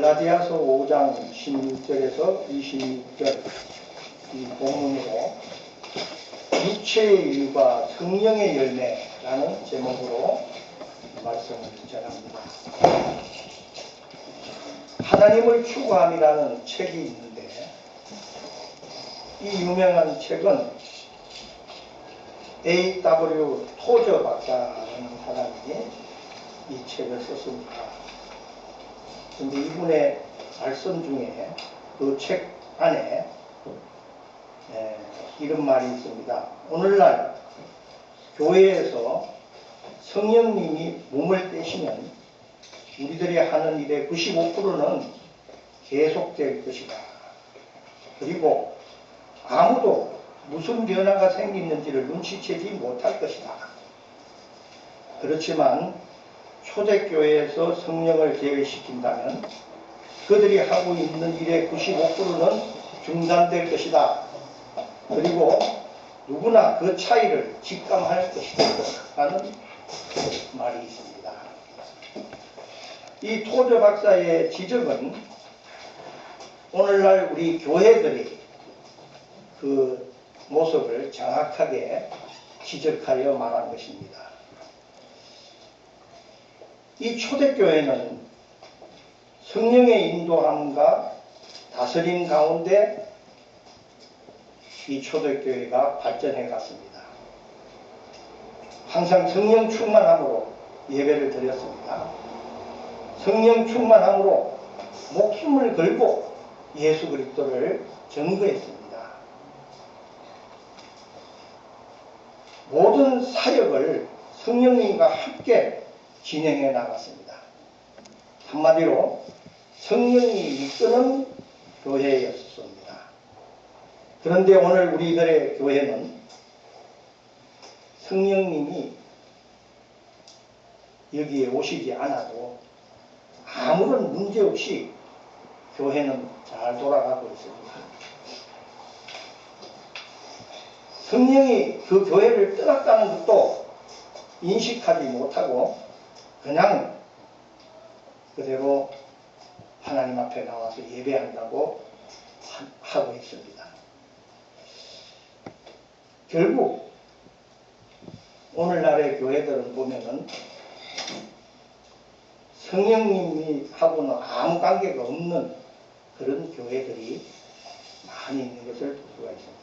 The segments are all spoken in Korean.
갈라디아서 5장 16절에서 26절 이 본문으로 육체의 일과 성령의 열매라는 제목으로 말씀을 전합니다. 하나님을 추구함이라는 책이 있는데 이 유명한 책은 A.W. 토저 박사라는 사람이 이 책을 썼습니다. 그런데 이분의 말씀 중에 그 책 안에 이런 말이 있습니다. 오늘날 교회에서 성령님이 몸을 떼시면 우리들이 하는 일의 95%는 계속될 것이다. 그리고 아무도 무슨 변화가 생기는지를 눈치채지 못할 것이다. 그렇지만 초대교회에서 성령을 제외시킨다면 그들이 하고 있는 일의 95%는 중단될 것이다. 그리고 누구나 그 차이를 직감할 것이다. 라는 말이 있습니다. 이 토저 박사의 지적은 오늘날 우리 교회들이 그 모습을 정확하게 지적하여 말한 것입니다. 이 초대교회는 성령의 인도함과 다스림 가운데 이 초대교회가 발전해 갔습니다. 항상 성령 충만함으로 예배를 드렸습니다. 성령 충만함으로 목숨을 걸고 예수 그리스도를 증거했습니다. 모든 사역을 성령님과 함께 진행해 나갔습니다. 한마디로 성령이 이끄는 교회였습니다. 그런데 오늘 우리들의 교회는 성령님이 여기에 오시지 않아도 아무런 문제 없이 교회는 잘 돌아가고 있습니다. 성령이 그 교회를 떠났다는 것도 인식하지 못하고 그냥 그대로 하나님 앞에 나와서 예배한다고 하고 있습니다. 결국 오늘날의 교회들은 보면은 성령님이 하고는 아무 관계가 없는 그런 교회들이 많이 있는 것을 볼 수가 있습니다.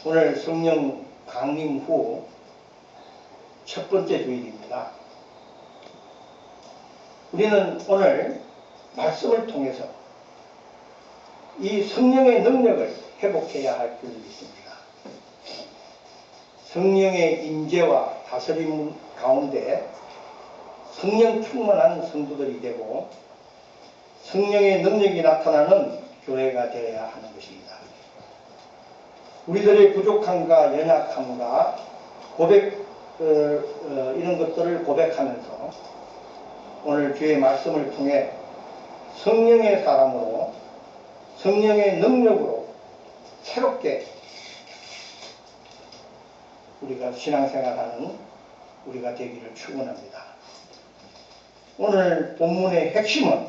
오늘 성령 강림 후 첫 번째 주일입니다. 우리는 오늘 말씀을 통해서 이 성령의 능력을 회복해야 할 줄을 믿습니다. 성령의 임재와 다스림 가운데 성령 충만한 성도들이 되고 성령의 능력이 나타나는 교회가 되어야 하는 것입니다. 우리들의 부족함과 연약함과 고백 이런 것들을 고백하면서 오늘 주의 말씀을 통해 성령의 사람으로 성령의 능력으로 새롭게 우리가 신앙생활하는 우리가 되기를 축원합니다. 오늘 본문의 핵심은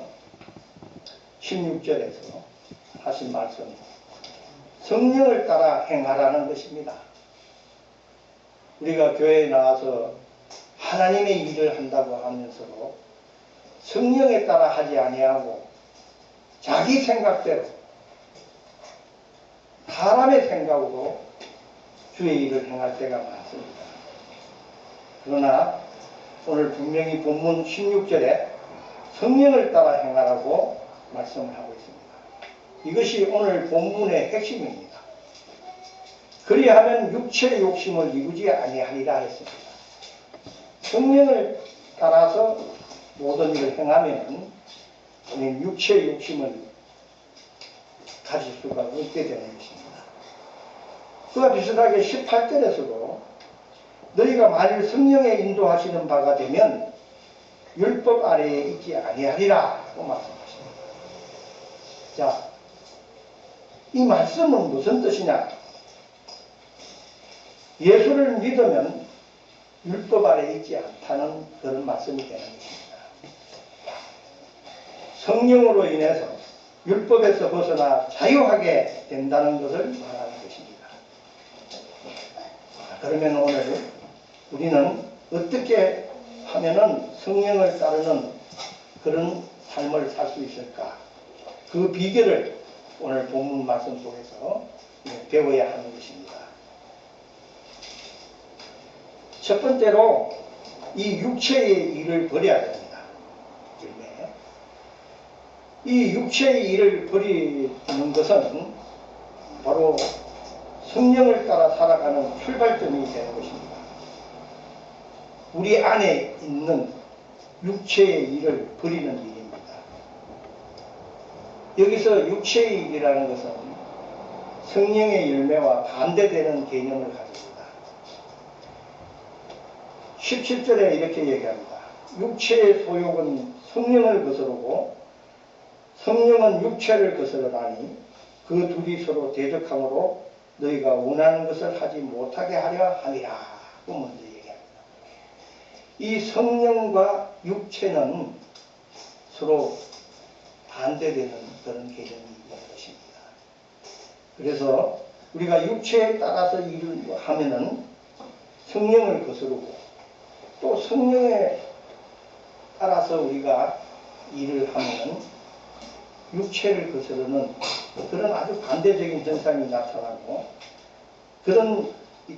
16절에서 하신 말씀 성령을 따라 행하라는 것입니다. 우리가 교회에 나와서 하나님의 일을 한다고 하면서도 성령에 따라 하지 아니하고 자기 생각대로 사람의 생각으로 주의 일을 행할 때가 많습니다. 그러나 오늘 분명히 본문 16절에 성령을 따라 행하라고 말씀을 하고 있습니다. 이것이 오늘 본문의 핵심입니다. 그리하면 육체의 욕심을 이루지 아니하리라 했습니다. 성령을 따라서 모든 일을 행하면 우리는 육체의 욕심을 가질 수가 없게 되는 것입니다. 그와 비슷하게 18절에서도 너희가 만일 성령에 인도하시는 바가 되면 율법 아래에 있지 아니하리라 고 말씀하십니다. 자, 이 말씀은 무슨 뜻이냐? 예수를 믿으면 율법 아래에 있지 않다는 그런 말씀이 되는 것입니다. 성령으로 인해서 율법에서 벗어나 자유하게 된다는 것을 말하는 것입니다. 그러면 오늘 우리는 어떻게 하면은 성령을 따르는 그런 삶을 살 수 있을까? 그 비결을 오늘 본문 말씀 속에서 배워야 하는 것입니다. 첫 번째로 이 육체의 일을 버려야 됩니다. 이 육체의 일을 버리는 것은 바로 성령을 따라 살아가는 출발점이 되는 것입니다. 우리 안에 있는 육체의 일을 버리는 일입니다. 여기서 육체의 일이라는 것은 성령의 열매와 반대되는 개념을 가집니다. 17절에 이렇게 얘기합니다. 육체의 소욕은 성령을 거스르고 성령은 육체를 거스르나니 그 둘이 서로 대적함으로 너희가 원하는 것을 하지 못하게 하려 함이라. 그 먼저 얘기합니다. 이 성령과 육체는 서로 반대되는 그런 개념이 있는 것입니다. 그래서 우리가 육체에 따라서 일을 하면은 성령을 거스르고 또 성령에 따라서 우리가 일을 하면은 육체를 거스르는 그런 아주 반대적인 현상이 나타나고 그런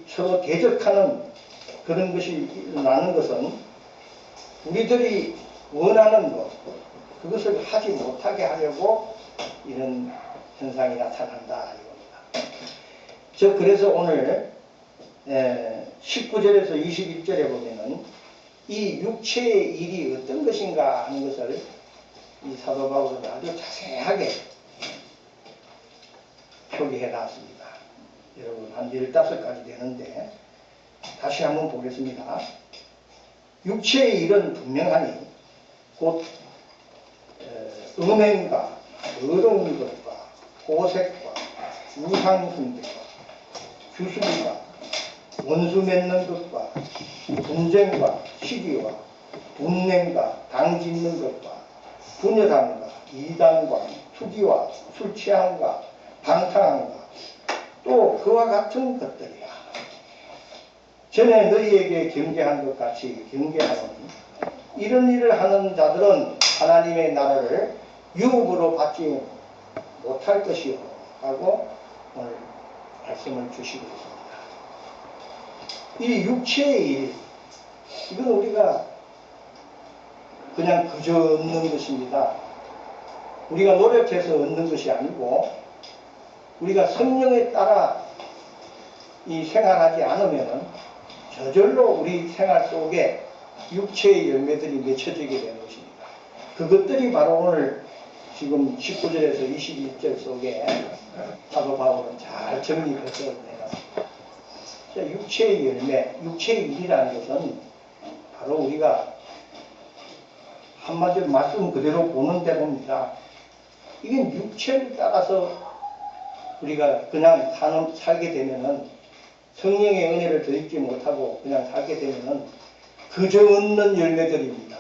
서로 대적하는 그런 것이 일어나는 것은 우리들이 원하는 것 그것을 하지 못하게 하려고 이런 현상이 나타난다 이겁니다. 그래서 오늘 19절에서 21절에 보면은 이 육체의 일이 어떤 것인가 하는 것을 이 사도 바울은 아주 자세하게 표기해 놨습니다. 여러분 한 15가지 되는데 다시 한번 보겠습니다. 육체의 일은 분명하니 곧 음행과 더러운 것과 호색과 우상숭배와 주술과 원수 맺는 것과 분쟁과 시기와 분냉과 당짓는 것과 분열함과 이단과 투기와 술취함과 방탕함과 또 그와 같은 것들이라. 전에 너희에게 경계한 것 같이 경계하노니 이런 일을 하는 자들은 하나님의 나라를 유업으로 받지 못할 것이요 하고 오늘 말씀을 주시고 있습니다. 이 육체의 일 이건 우리가 그냥 그저 얻는 것입니다. 우리가 노력해서 얻는 것이 아니고 우리가 성령에 따라 이 생활하지 않으면 저절로 우리 생활 속에 육체의 열매들이 맺혀지게 되는 것입니다. 그것들이 바로 오늘 지금 19절에서 21절 속에 사도 바울은 잘 정리해서 내놨습니다. 육체의 열매, 육체의 일이라는 것은 바로 우리가 한마디로 말씀 그대로 보는 대로입니다. 이게 육체를 따라서 우리가 그냥 살게 되면은 성령의 은혜를 더 잊지 못하고 그냥 살게 되면은 그저 얻는 열매들입니다.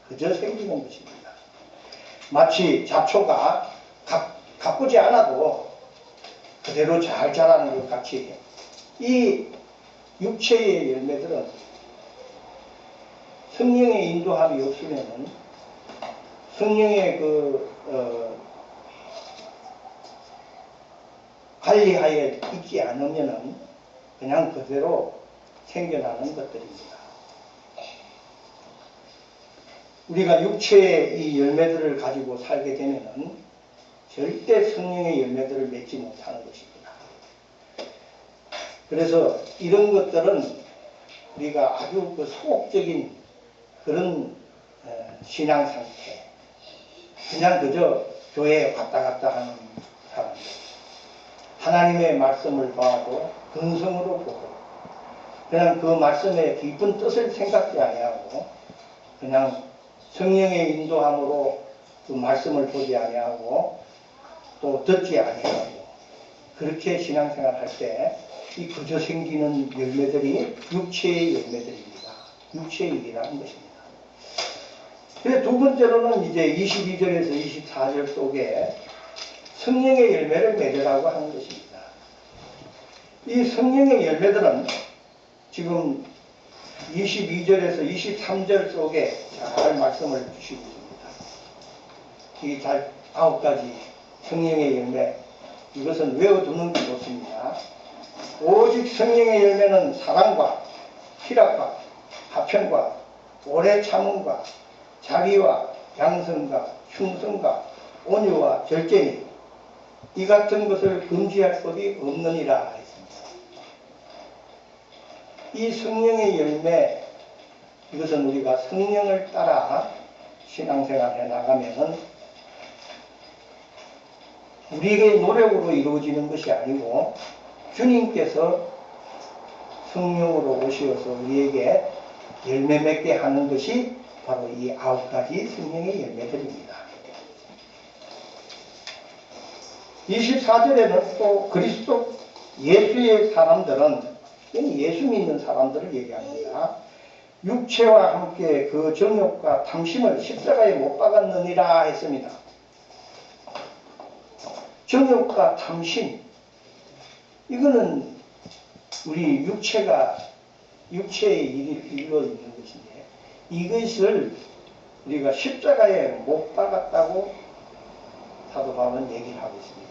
그저 생기는 것입니다. 마치 잡초가 가꾸지 않아도 그대로 잘 자라는 것 같이 이 육체의 열매들은 성령의 인도함이 없으면은 성령의 관리하에 있지 않으면은 그냥 그대로 생겨나는 것들입니다. 우리가 육체의 이 열매들을 가지고 살게 되면은 절대 성령의 열매들을 맺지 못하는 것입니다. 그래서 이런 것들은 우리가 아주 소극적인 그런 신앙 상태, 그냥 그저 교회에 왔다 갔다 하는 사람들, 하나님의 말씀을 봐도 근성으로 보고 그냥 그 말씀의 깊은 뜻을 생각지 아니하고 그냥 성령의 인도함으로 그 말씀을 보지 아니하고 또 듣지 아니하고 그렇게 신앙생활 할 때 이 그저 생기는 열매들이 육체의 열매들입니다. 육체의 일이라는 것입니다. 그래서 두 번째로는 이제 22절에서 24절 속에 성령의 열매를 맺으라고 하는 것입니다. 이 성령의 열매들은 지금 22절에서 23절 속에 잘 말씀을 주시고 있습니다. 이 9가지 성령의 열매, 이것은 외워두는 게 좋습니다. 오직 성령의 열매는 사랑과 희락과 화평과 오래 참음과 자비와 양성과 충성과 온유와 절제니 이 같은 것을 금지할 법이 없느니라 했습니다. 이 성령의 열매, 이것은 우리가 성령을 따라 신앙생활 해 나가면은 우리의 노력으로 이루어지는 것이 아니고 주님께서 성령으로 오셔서 우리에게 열매 맺게 하는 것이 바로 이 9가지 성령의 열매들입니다. 24절에는 또 그리스도 예수의 사람들은, 예수 믿는 사람들을 얘기합니다. 육체와 함께 그 정욕과 탐심을 십자가에 못 박았느니라 했습니다. 정욕과 탐심, 이거는 우리 육체의 일로 있는 것인데, 이것을 우리가 십자가에 못 박았다고 사도 바울은 얘기를 하고 있습니다.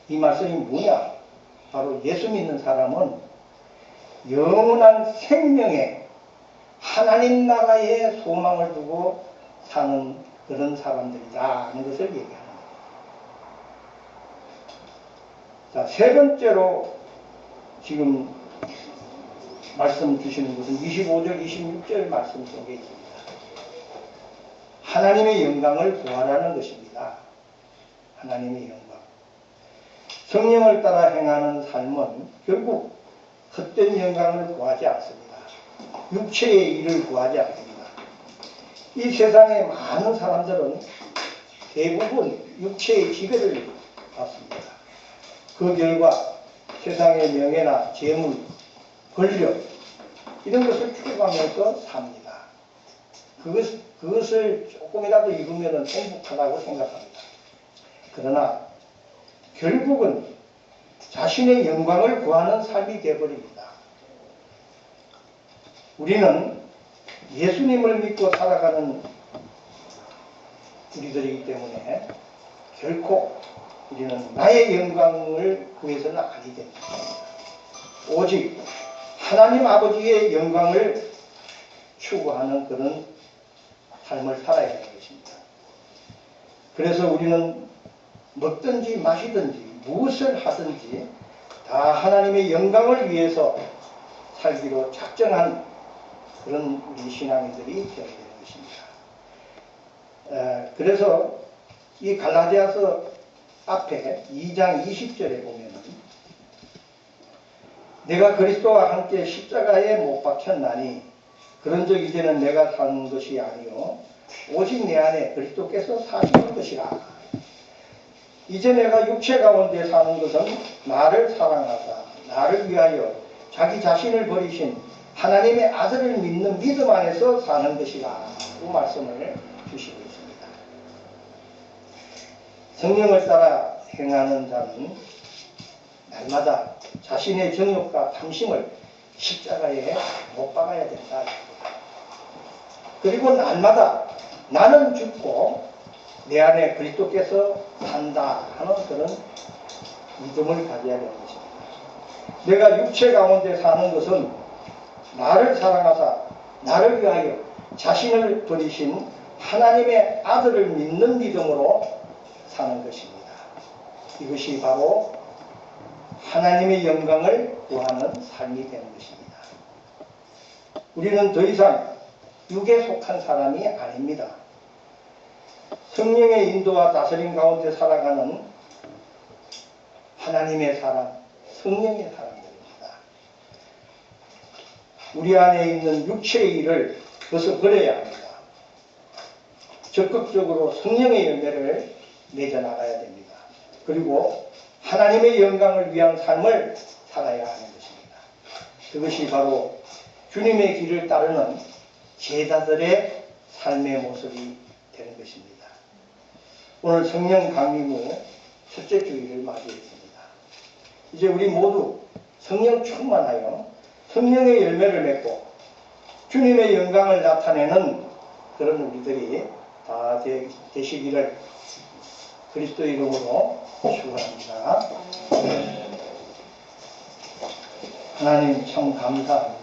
이 말씀이 뭐냐? 바로 예수 믿는 사람은 영원한 생명에 하나님 나라에 소망을 두고 사는 그런 사람들이다 하는 것을 얘기합니다. 자, 세 번째로 지금 말씀 주시는 것은 25절, 26절 말씀 속에 있습니다. 하나님의 영광을 구하라는 것입니다. 하나님의 영광. 성령을 따라 행하는 삶은 결국 헛된 영광을 구하지 않습니다. 육체의 일을 구하지 않습니다. 이 세상의 많은 사람들은 대부분 육체의 지배를 받습니다. 그 결과 세상의 명예나 재물, 권력 이런 것을 추구하면서 삽니다. 그것을 조금이라도 이루면 행복하다고 생각합니다. 그러나 결국은 자신의 영광을 구하는 삶이 되어버립니다. 우리는 예수님을 믿고 살아가는 우리들이기 때문에 결코 우리는 나의 영광을 구해서는 아니 됩니다. 오직 하나님 아버지의 영광을 추구하는 그런 삶을 살아야 하는 것입니다. 그래서 우리는 먹든지 마시든지 무엇을 하든지 다 하나님의 영광을 위해서 살기로 작정한 그런 우리 신앙인들이 되어야 되는 것입니다. 그래서 이 갈라디아서 앞에 2장 20절에 보면은 내가 그리스도와 함께 십자가에 못 박혔나니 그런즉 이제는 내가 사는 것이 아니요 오직 내 안에 그리스도께서 사시는 것이라. 이제 내가 육체 가운데 사는 것은 나를 사랑하사 나를 위하여 자기 자신을 버리신 하나님의 아들을 믿는 믿음 안에서 사는 것이라. 그 말씀을 주시고 있습니다. 성령을 따라 행하는 자는 날마다 자신의 정욕과 탐심을 십자가에 못 박아야 된다. 그리고 날마다 나는 죽고 내 안에 그리스도께서 산다 하는 그런 믿음을 가져야 되는 것입니다. 내가 육체 가운데 사는 것은 나를 사랑하사 나를 위하여 자신을 버리신 하나님의 아들을 믿는 믿음으로 사는 것입니다. 이것이 바로 하나님의 영광을 구하는 삶이 되는 것입니다. 우리는 더 이상 육에 속한 사람이 아닙니다. 성령의 인도와 다스림 가운데 살아가는 하나님의 사람, 성령의 사람들입니다. 우리 안에 있는 육체의 일을 벗어버려야 합니다. 적극적으로 성령의 열매를 맺어나가야 됩니다. 그리고 하나님의 영광을 위한 삶을 살아야 하는 것입니다. 그것이 바로 주님의 길을 따르는 제자들의 삶의 모습이 되는 것입니다. 오늘 성령 강림 후 첫째 주일을 맞이했습니다. 이제 우리 모두 성령 충만하여 성령의 열매를 맺고 주님의 영광을 나타내는 그런 우리들이 다 되시기를 그리스도 이름으로 축원합니다. 하나님 참 감사합니다.